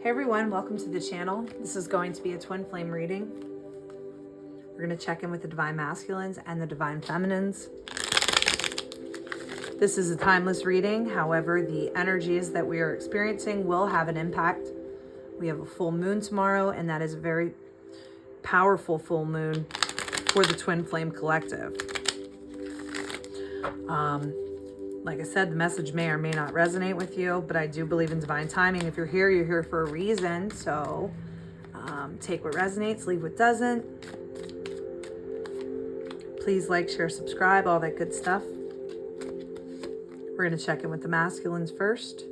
Hey everyone, welcome to the channel. This is going to be a twin flame reading. We're going to check in with the divine masculines and the divine feminines. This is a timeless reading. However, the energies that we are experiencing will have an impact. We have a full moon tomorrow, and that is a very powerful full moon for the twin flame collective. Like I said, the message may or may not resonate with you, but I do believe in divine timing. If you're here for a reason. So take what resonates, leave what doesn't. Please like, share, subscribe, all that good stuff. We're going to check in with the masculines first.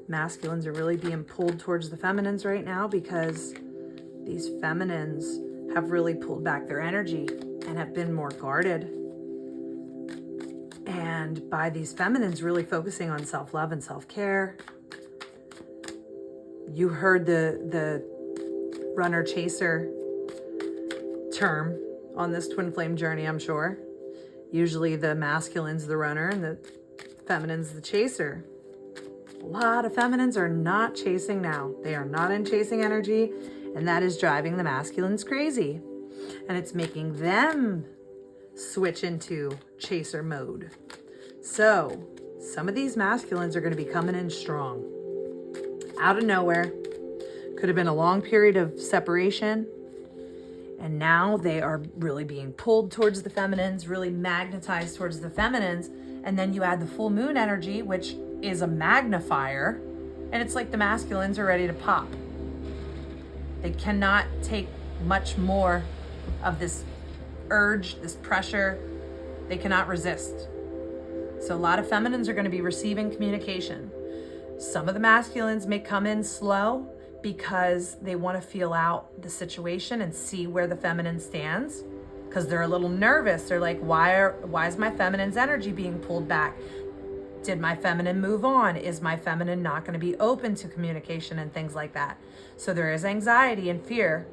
Masculines are really being pulled towards the feminines right now because these feminines have really pulled back their energy and have been more guarded. And by these feminines really focusing on self-love and self-care. You heard the runner-chaser term on this twin flame journey, I'm sure. Usually the masculine's the runner and the feminine's the chaser. A lot of feminines are not chasing now. They are not in chasing energy, and that is driving the masculines crazy. And it's making them switch into chaser mode. So some of these masculines are going to be coming in strong. Out of nowhere. Could have been a long period of separation. And now they are really being pulled towards the feminines, really magnetized towards the feminines. And then you add the full moon energy, which is a magnifier. And it's like the masculines are ready to pop. They cannot take much more of this urge, this pressure. They cannot resist. So a lot of feminines are going to be receiving communication. Some of the masculines may come in slow because they want to feel out the situation and see where the feminine stands, because they're a little nervous. They're like, why is my feminine's energy being pulled back? Did my feminine move on? Is my feminine not going to be open to communication and things like that? So there is anxiety and fear,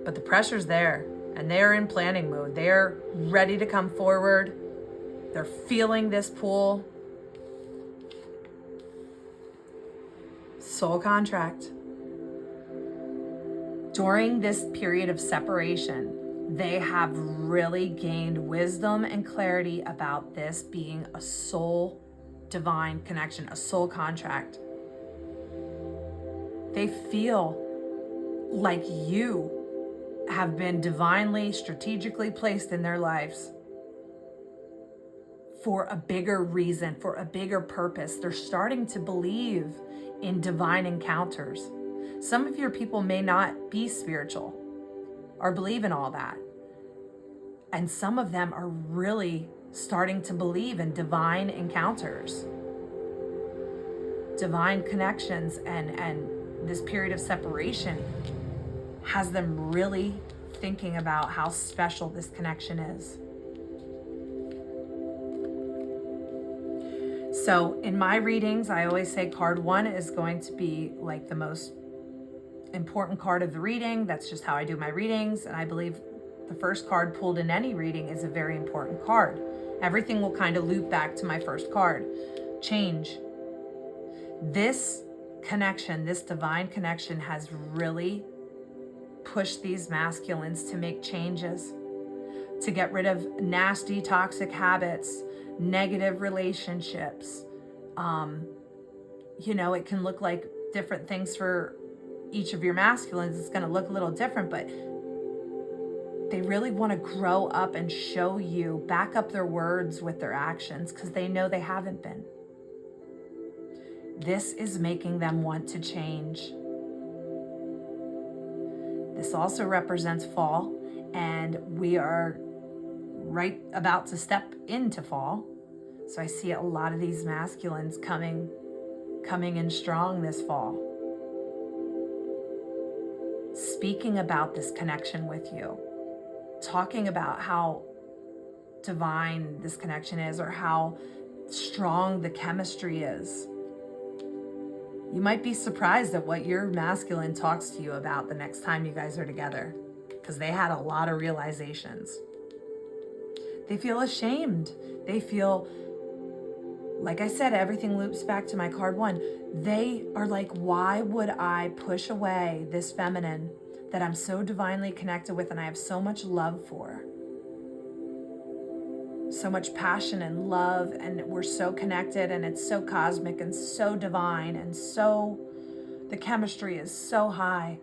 but the pressure's there. And they're in planning mode. They're ready to come forward. They're feeling this pull. Soul contract. During this period of separation, they have really gained wisdom and clarity about this being a soul divine connection, a soul contract. They feel like you have been divinely, strategically placed in their lives for a bigger reason, for a bigger purpose. They're starting to believe in divine encounters. Some of your people may not be spiritual or believe in all that. And some of them are really starting to believe in divine encounters, divine connections, and this period of separation has them really thinking about how special this connection is. So in my readings, I always say card 1 is going to be like the most important card of the reading. That's just how I do my readings. And I believe the first card pulled in any reading is a very important card. Everything will kind of loop back to my first card. Change. This connection, this divine connection has really push these masculines to make changes, to get rid of nasty, toxic habits, negative relationships. It can look like different things for each of your masculines. It's going to look a little different, but they really want to grow up and show you, back up their words with their actions, because they know they haven't been. This is making them want to change. This also represents fall, and we are right about to step into fall. So I see a lot of these masculines coming in strong this fall. Speaking about this connection with you, talking about how divine this connection is or how strong the chemistry is. You might be surprised at what your masculine talks to you about the next time you guys are together, because they had a lot of realizations. They feel ashamed. They feel like I said, everything loops back to my card 1. They are like, why would I push away this feminine that I'm so divinely connected with and I have so much love for? So much passion and love, and we're so connected, and it's so cosmic and so divine, and so the chemistry is so high.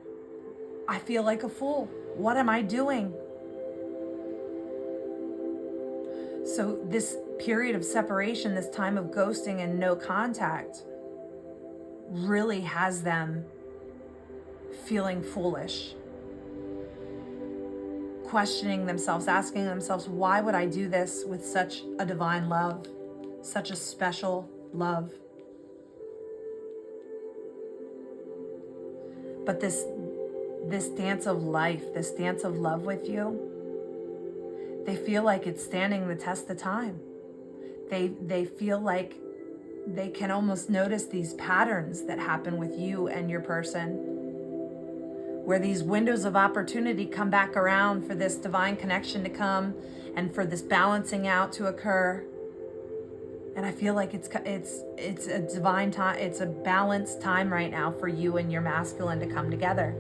I feel like a fool. What am I doing? So this period of separation, this time of ghosting and no contact, really has them feeling foolish, questioning themselves, asking themselves, why would I do this with such a divine love, such a special love? But this dance of life, this dance of love with you, they feel like it's standing the test of time. They feel like they can almost notice these patterns that happen with you and your person, where these windows of opportunity come back around for this divine connection to come and for this balancing out to occur. And I feel like it's a divine time, it's a balanced time right now for you and your masculine to come together.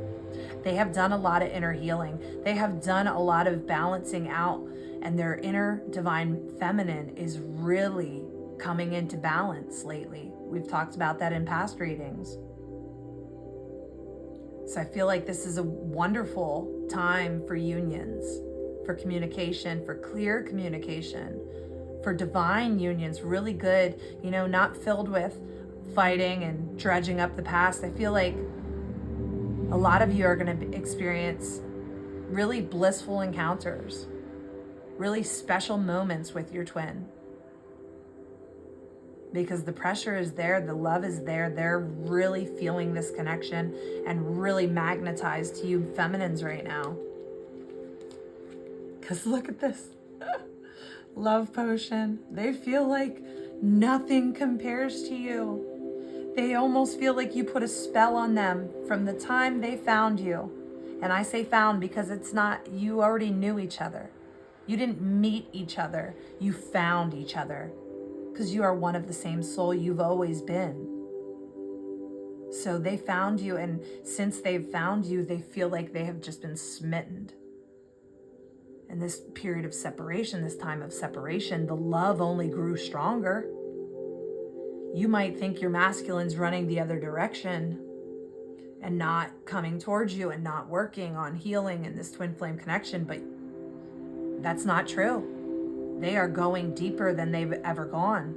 They have done a lot of inner healing. They have done a lot of balancing out, and their inner divine feminine is really coming into balance lately. We've talked about that in past readings. So I feel like this is a wonderful time for unions, for communication, for clear communication, for divine unions, really good, not filled with fighting and dredging up the past. I feel like a lot of you are going to experience really blissful encounters, really special moments with your twin. Because the pressure is there, the love is there, they're really feeling this connection and really magnetized to you feminines right now. Because look at this. Love potion. They feel like nothing compares to you. They almost feel like you put a spell on them from the time they found you. And I say found because it's not, you already knew each other. You didn't meet each other. You found each other. Because you are one of the same soul you've always been. So they found you, and since they've found you, they feel like they have just been smitten. And this period of separation, this time of separation, the love only grew stronger. You might think your masculine's running the other direction and not coming towards you and not working on healing in this twin flame connection, but that's not true. They are going deeper than they've ever gone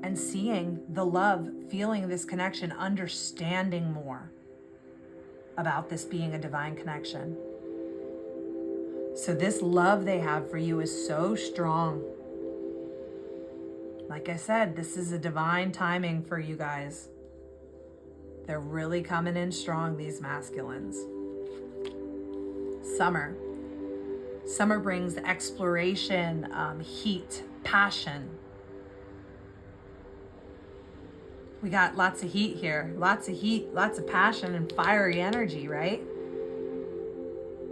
and seeing the love, feeling this connection, understanding more about this being a divine connection. So this love they have for you is so strong. Like I said, this is a divine timing for you guys. They're really coming in strong, these masculines. Summer. Summer brings exploration, heat, passion. We got lots of heat here. Lots of heat, lots of passion and fiery energy, right?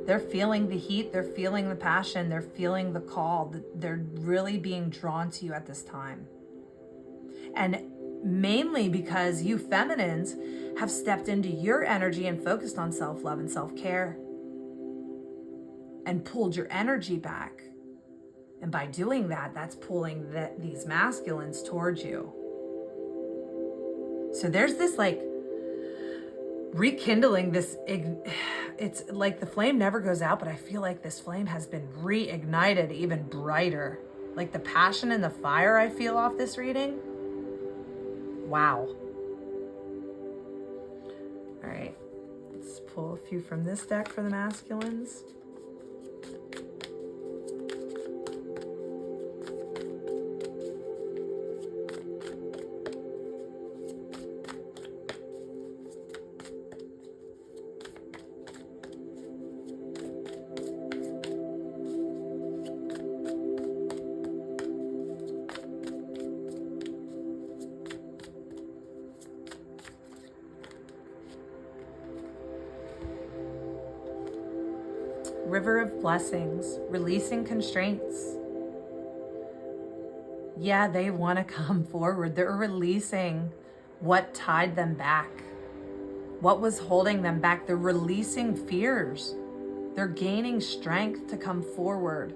They're feeling the heat, they're feeling the passion, they're feeling the call. They're really being drawn to you at this time. And mainly because you feminines have stepped into your energy and focused on self-love and self-care and pulled your energy back. And by doing that, that's pulling these masculines towards you. So there's this like rekindling this, it's like the flame never goes out, but I feel like this flame has been reignited even brighter. Like the passion and the fire I feel off this reading. Wow. All right, let's pull a few from this deck for the masculines. River of blessings, releasing constraints. Yeah, they want to come forward. They're releasing what tied them back, what was holding them back. They're releasing fears. They're gaining strength to come forward.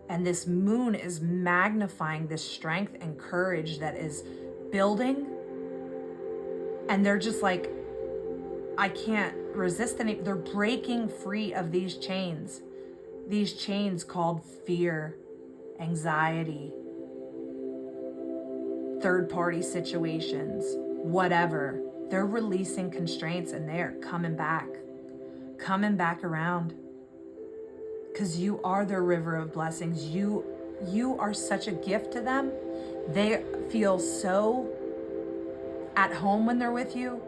And this moon is magnifying this strength and courage that is building. And they're just like, I can't resist any. They're breaking free of these chains called fear, anxiety, third-party situations, whatever. They're releasing constraints and they're coming back around. Because you are their river of blessings. You are such a gift to them. They feel so at home when they're with you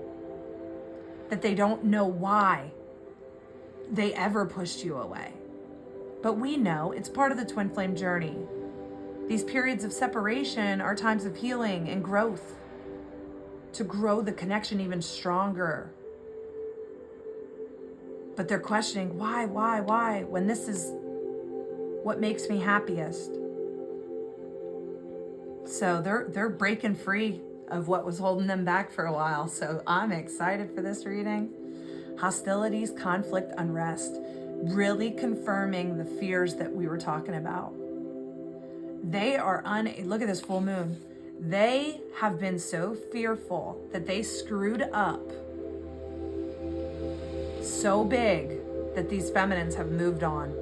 that they don't know why they ever pushed you away. But we know it's part of the twin flame journey. These periods of separation are times of healing and growth, to grow the connection even stronger. But they're questioning, why, when this is what makes me happiest. So they're breaking free of what was holding them back for a while. So I'm excited for this reading. Hostilities, conflict, unrest, really confirming the fears that we were talking about. They are look at this full moon. They have been so fearful that they screwed up so big that these feminines have moved on.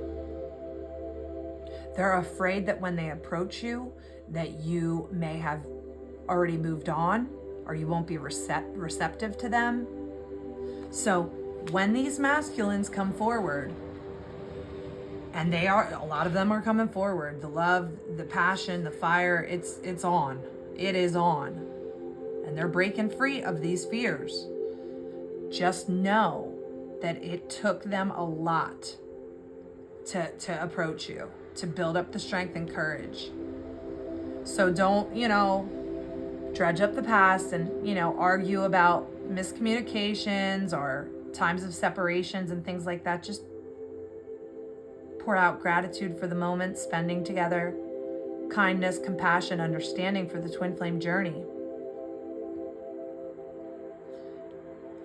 They're afraid that when they approach you, that you may have already moved on, or you won't be receptive to them. So when these masculines come forward, and a lot of them are coming forward, the love, the passion, the fire, it's on. It is on. And they're breaking free of these fears. Just know that it took them a lot to approach you, to build up the strength and courage. So don't, dredge up the past and, argue about miscommunications or times of separations and things like that. Just pour out gratitude for the moment, spending together, kindness, compassion, understanding for the twin flame journey.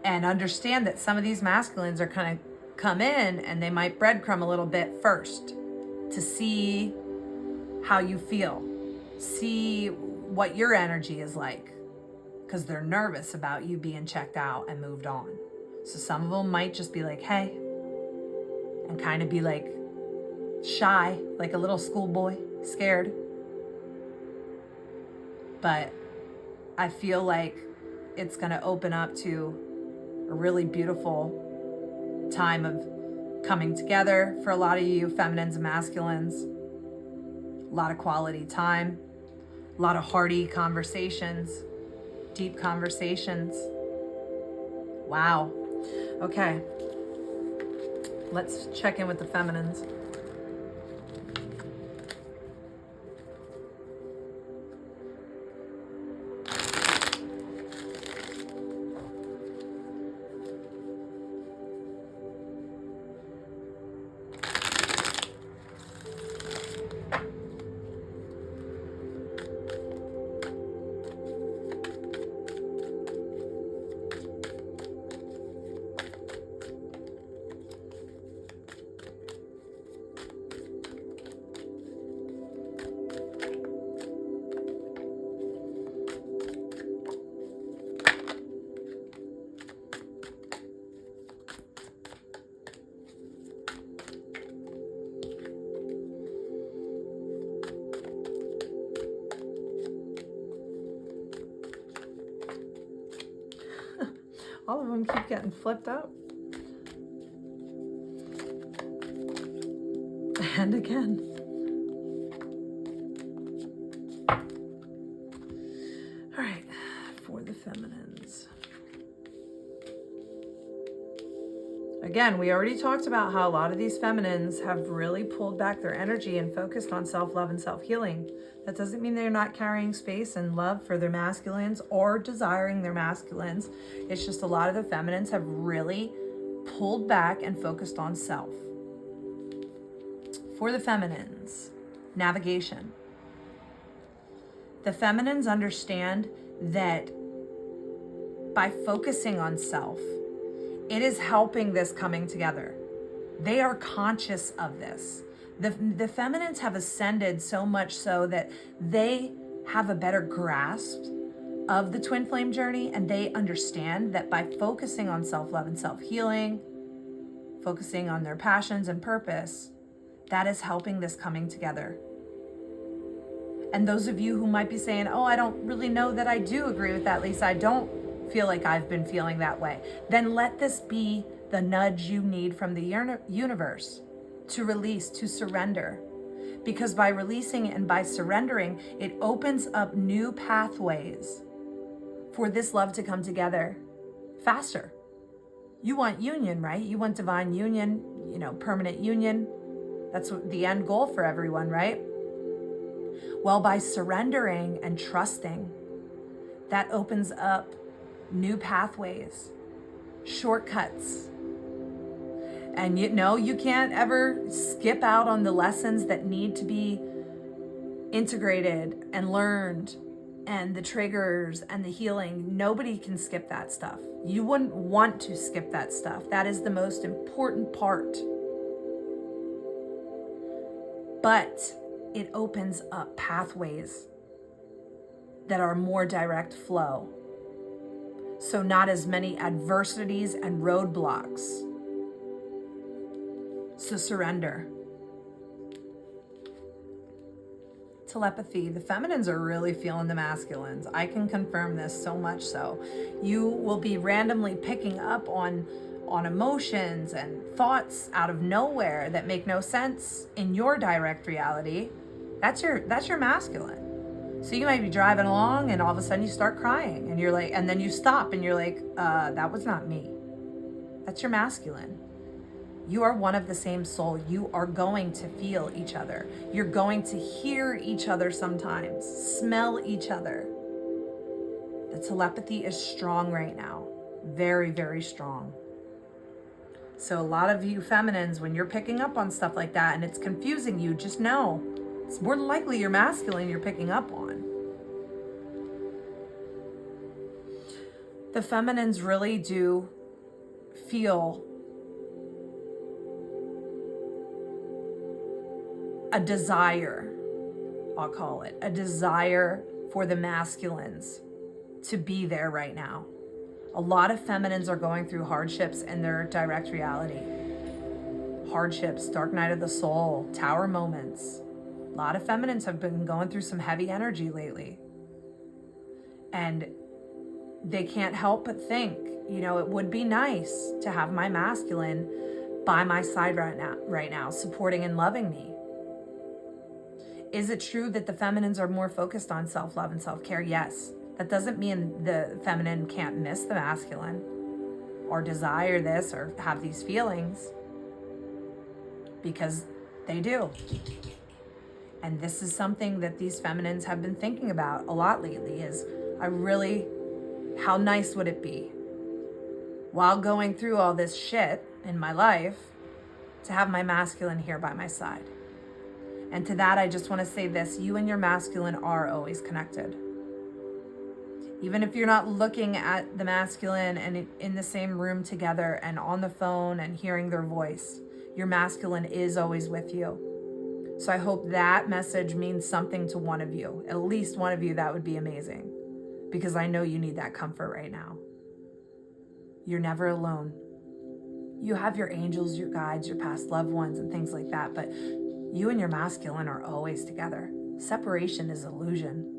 And understand that some of these masculines are kind of come in and they might breadcrumb a little bit first to see how you feel, see what your energy is like, because they're nervous about you being checked out and moved on. So some of them might just be like, hey, and kind of be like shy, like a little schoolboy, scared. But I feel like it's going to open up to a really beautiful time of coming together for a lot of you feminines and masculines. A lot of quality time, a lot of hearty conversations, deep conversations. Wow. Okay. Let's check in with the feminines. All of them keep getting flipped up. And again. All right, for the feminines. Again, we already talked about how a lot of these feminines have really pulled back their energy and focused on self-love and self-healing. That doesn't mean they're not carrying space and love for their masculines or desiring their masculines. It's just a lot of the feminines have really pulled back and focused on self. For the feminines, navigation. The feminines understand that by focusing on self, it is helping this coming together. They are conscious of this. The feminines have ascended so much so that they have a better grasp of the twin flame journey, and they understand that by focusing on self-love and self-healing, focusing on their passions and purpose, that is helping this coming together. And those of you who might be saying, oh, I don't really know that I do agree with that, Lisa, I don't feel like I've been feeling that way, then let this be the nudge you need from the universe to release, to surrender. Because by releasing and by surrendering, it opens up new pathways for this love to come together faster. You want union, right? You want divine union, permanent union. That's the end goal for everyone, right? Well, by surrendering and trusting, that opens up new pathways, shortcuts. And you can't ever skip out on the lessons that need to be integrated and learned, and the triggers and the healing. Nobody can skip that stuff. You wouldn't want to skip that stuff. That is the most important part. But it opens up pathways that are more direct flow. So not as many adversities and roadblocks. So surrender. Telepathy. The feminines are really feeling the masculines. I can confirm this so much so. You will be randomly picking up on emotions and thoughts out of nowhere that make no sense in your direct reality. That's your masculine. So you might be driving along and all of a sudden you start crying and you're like, and then you stop and you're like, that was not me. That's your masculine. You are one of the same soul. You are going to feel each other. You're going to hear each other sometimes, smell each other. The telepathy is strong right now. Very, very strong. So a lot of you feminines, when you're picking up on stuff like that and it's confusing you, just know it's more than likely your masculine you're picking up on. The feminines really do feel a desire, I'll call it, a desire for the masculines to be there right now. A lot of feminines are going through hardships in their direct reality. Hardships, dark night of the soul, tower moments. A lot of feminines have been going through some heavy energy lately. And they can't help but think, it would be nice to have my masculine by my side right now, supporting and loving me. Is it true that the feminines are more focused on self-love and self-care? Yes. That doesn't mean the feminine can't miss the masculine or desire this or have these feelings, because they do. And this is something that these feminines have been thinking about a lot lately is, how nice would it be while going through all this shit in my life to have my masculine here by my side? And to that, I just want to say this, you and your masculine are always connected. Even if you're not looking at the masculine and in the same room together and on the phone and hearing their voice, your masculine is always with you. So I hope that message means something to one of you, at least one of you. That would be amazing, because I know you need that comfort right now. You're never alone. You have your angels, your guides, your past loved ones and things like that, but you and your masculine are always together. Separation is illusion.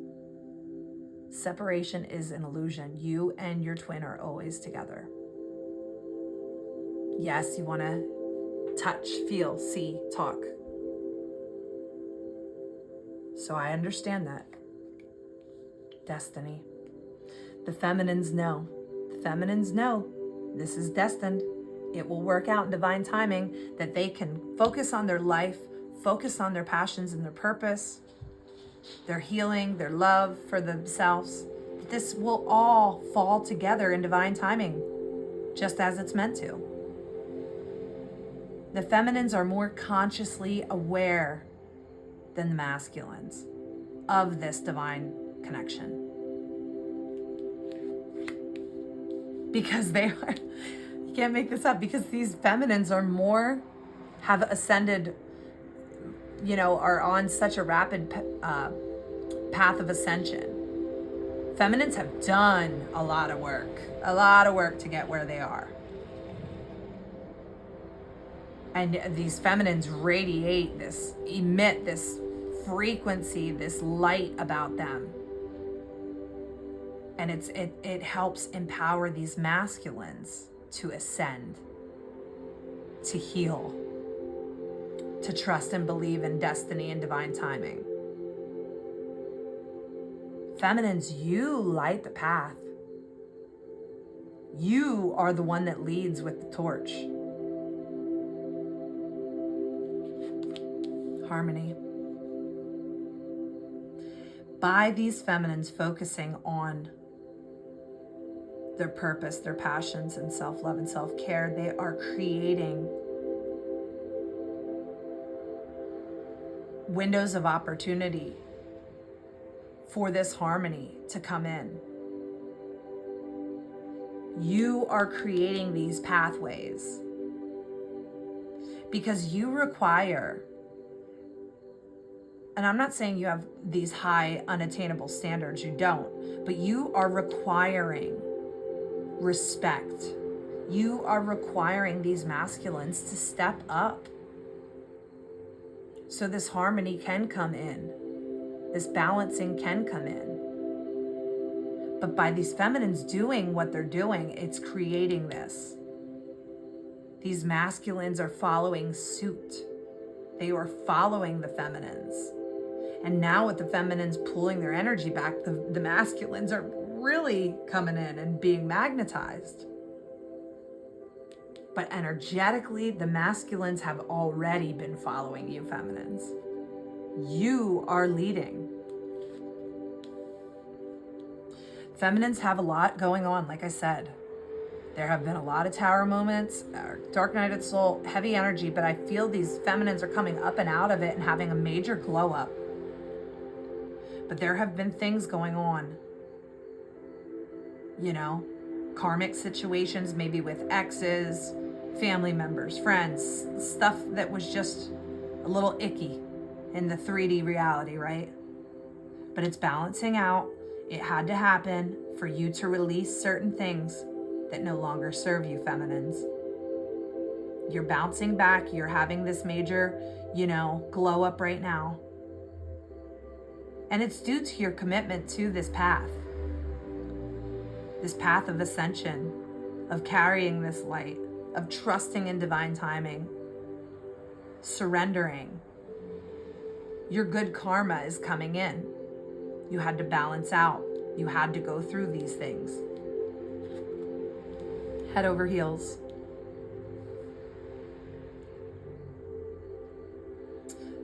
Separation is an illusion. You and your twin are always together. Yes, you want to touch, feel, see, talk. So I understand that. Destiny. The feminines know. The feminines know this is destined. It will work out in divine timing, that they can focus on their life, focus on their passions and their purpose, their healing, their love for themselves. This will all fall together in divine timing, just as it's meant to. The feminines are more consciously aware than the masculines of this divine connection. Because they are, you can't make this up, because these feminines are more, have ascended, are on such a rapid path of ascension. Feminines have done a lot of work to get where they are. And these feminines emit this frequency, this light about them. And it helps empower these masculines to ascend, to heal, to trust and believe in destiny and divine timing. Feminines, you light the path. You are the one that leads with the torch. Harmony. By these feminines focusing on their purpose, their passions, and self-love and self-care, they are creating windows of opportunity for this harmony to come in. You are creating these pathways because you require, and I'm not saying you have these high unattainable standards, you don't, but you are requiring respect. You are requiring these masculines to step up so this harmony can come in. This balancing can come in. But by these feminines doing what they're doing, it's creating this. These masculines are following suit. They are following the feminines. And now with the feminines pulling their energy back, the masculines are really coming in and being magnetized. But energetically, the masculines have already been following you, feminines. You are leading. Feminines have a lot going on, like I said. There have been a lot of tower moments, dark night of the soul, heavy energy, but I feel these feminines are coming up and out of it and having a major glow up. But there have been things going on, karmic situations, maybe with exes, family members, friends, stuff that was just a little icky in the 3D reality, right? But it's balancing out. It had to happen for you to release certain things that no longer serve you, feminines. You're bouncing back. You're having this major, glow up right now. And it's due to your commitment to this path of ascension, of carrying this light, of trusting in divine timing, surrendering. Your good karma is coming in. You had to balance out. You had to go through these things. Head over heels.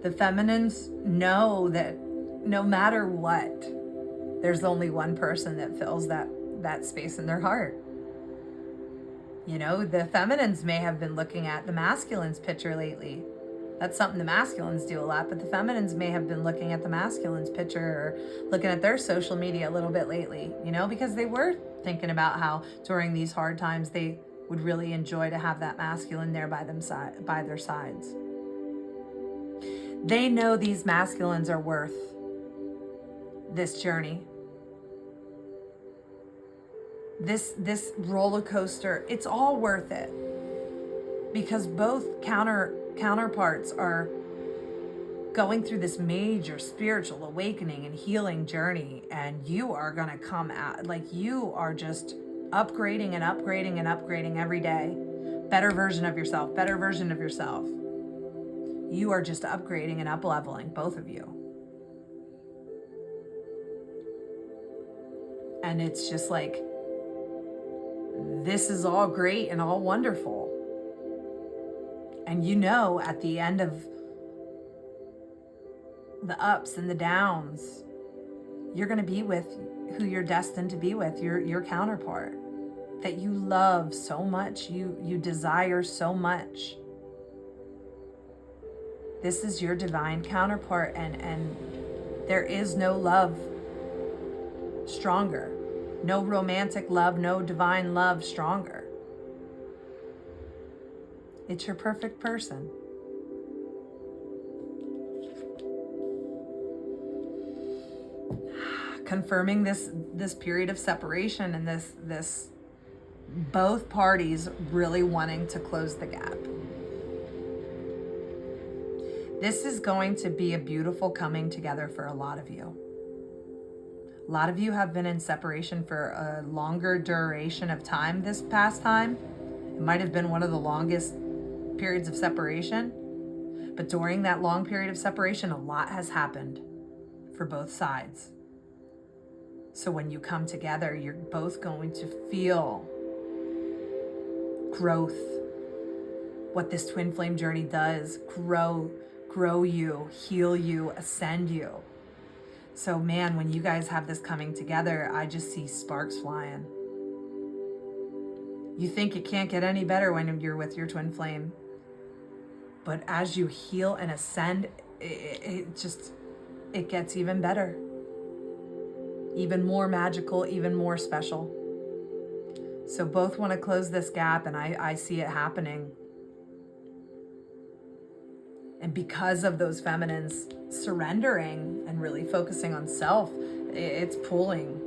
The feminines know that no matter what, there's only one person that fills that space in their heart. The feminines may have been looking at the masculine's picture lately. That's something the masculines do a lot, but the feminines may have been looking at the masculine's picture or looking at their social media a little bit lately, because they were thinking about how during these hard times they would really enjoy to have that masculine there by their sides. They know these masculines are worth this journey. This roller coaster, it's all worth it. Because both counterparts are going through this major spiritual awakening and healing journey, and you are going to come out like you are just upgrading and upgrading and upgrading every day. Better version of yourself. You are just upgrading and up-leveling, both of you. And it's just like, this is all great and all wonderful. And at the end of the ups and the downs, you're going to be with who you're destined to be with, your counterpart that you love so much, you desire so much. This is your divine counterpart, and there is no love stronger. No romantic love, no divine love stronger. It's your perfect person. Confirming this period of separation and this both parties really wanting to close the gap. This is going to be a beautiful coming together for a lot of you. A lot of you have been in separation for a longer duration of time this past time. It might have been one of the longest periods of separation. But during that long period of separation, a lot has happened for both sides. So when you come together, you're both going to feel growth. What this twin flame journey does, grow you, heal you, ascend you. So man, when you guys have this coming together, I just see sparks flying. You think it can't get any better when you're with your twin flame. But as you heal and ascend, it gets even better. Even more magical, even more special. So both want to close this gap, and I see it happening. And because of those feminines surrendering and really focusing on self, it's pulling.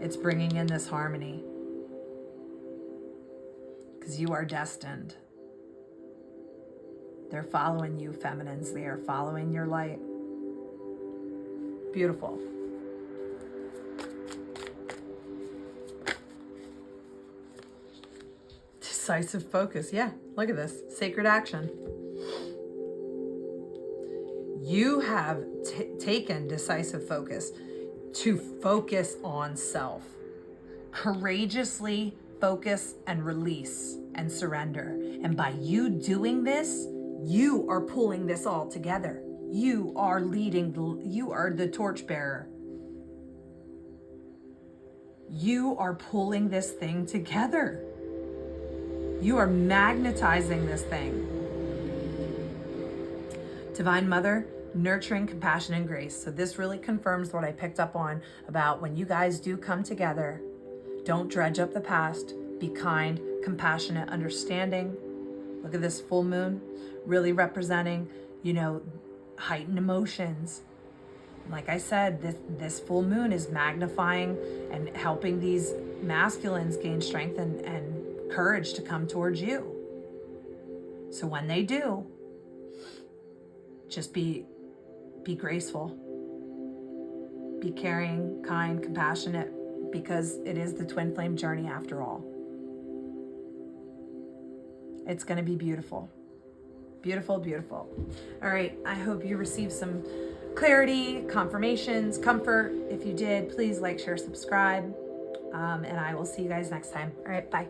It's bringing in this harmony. Because you are destined. They're following you, feminines. They are following your light. Beautiful. Decisive focus. Yeah, look at this. Sacred action. You have taken decisive focus to focus on self. Courageously focus and release and surrender. And by you doing this, you are pulling this all together. You are leading, you are the torchbearer. You are pulling this thing together. You are magnetizing this thing. Divine Mother, nurturing, compassion, and grace. So this really confirms what I picked up on about when you guys do come together. Don't dredge up the past. Be kind, compassionate, understanding. Look at this full moon, really representing, heightened emotions. Like I said, this full moon is magnifying and helping these masculines gain strength and courage to come towards you. So when they do, just be graceful, be caring, kind, compassionate, because it is the twin flame journey after all. It's going to be beautiful. Beautiful, beautiful. All right. I hope you received some clarity, confirmations, comfort. If you did, please like, share, subscribe. And I will see you guys next time. All right. Bye.